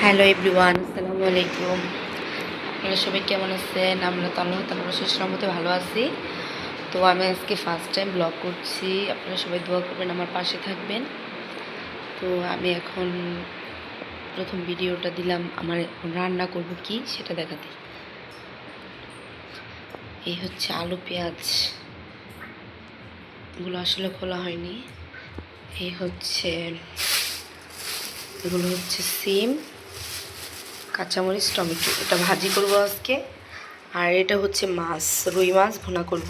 Hello everyone, আসসালামু আলাইকুম। আপনারা সবাই কেমন আছেন? আমরা তো আল্লাহ তাআলার অশেষ রহমতে ভালো আছি। তো আমি আজকে ফার্স্ট টাইম ব্লগ করছি। আপনারা সবাই দোয়া করবেন, আমার পাশে থাকবেন। তো আমি এখন প্রথম ভিডিওটা দিলাম আমার রান্না করব কি সেটা দেখাতে। এই হচ্ছে আলু পেঁয়াজ, এগুলো আসলে খোলা হয়নি। এই হচ্ছে এগুলো হচ্ছে সিম, কাঁচামরিচ, টমেটো, এটা ভাজি করব আজকে। আর এটা হচ্ছে মাছ, রুই মাছ ভুনা করব।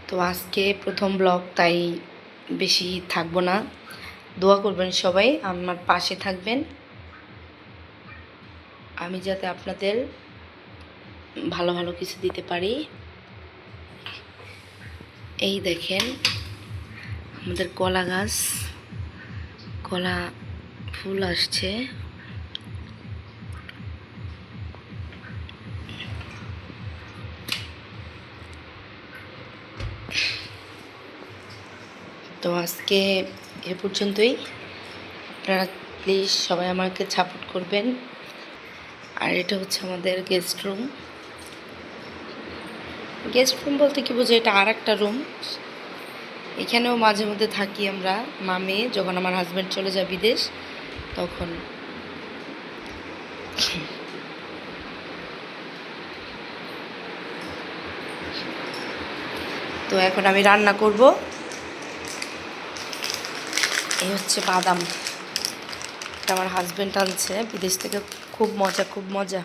তো আজকে প্রথম ব্লগ, তাই বেশি থাকবো না। দোয়া করবেন সবাই, আমার পাশে থাকবেন, আমি যাতে আপনাদের ভালো ভালো কিছু দিতে পারি। এই দেখেন আমাদের কলা গাছ, কলা ফুল আসছে। তো আজকে এ পর্যন্তই। আপনারা প্লিজ সবাই আমাকে সাপোর্ট করবেন। আর এটা হচ্ছে আমাদের গেস্ট রুম। গেস্ট রুম বলতে কি বোঝায়, এটা আর একটা রুম। এখানেও মাঝে মধ্যে থাকি আমরা, মামে, যখন আমার হাজব্যান্ড চলে যায় বিদেশ তখন। তো এখন আমি রান্না করব। এই হচ্ছে বাদাম, এটা আমার হাজব্যান্ড আনছে বিদেশ থেকে। খুব মজা, খুব মজা।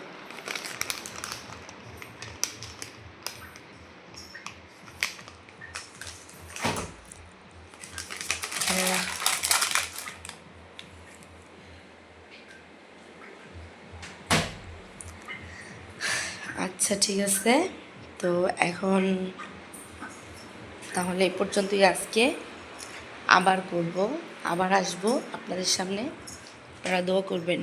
আচ্ছা ঠিক আছে, তো এখন তাহলে এই পর্যন্তই আজকে। আবার করব, আবার আসবো আপনাদের সামনে। আপনারা দোয়া করবেন।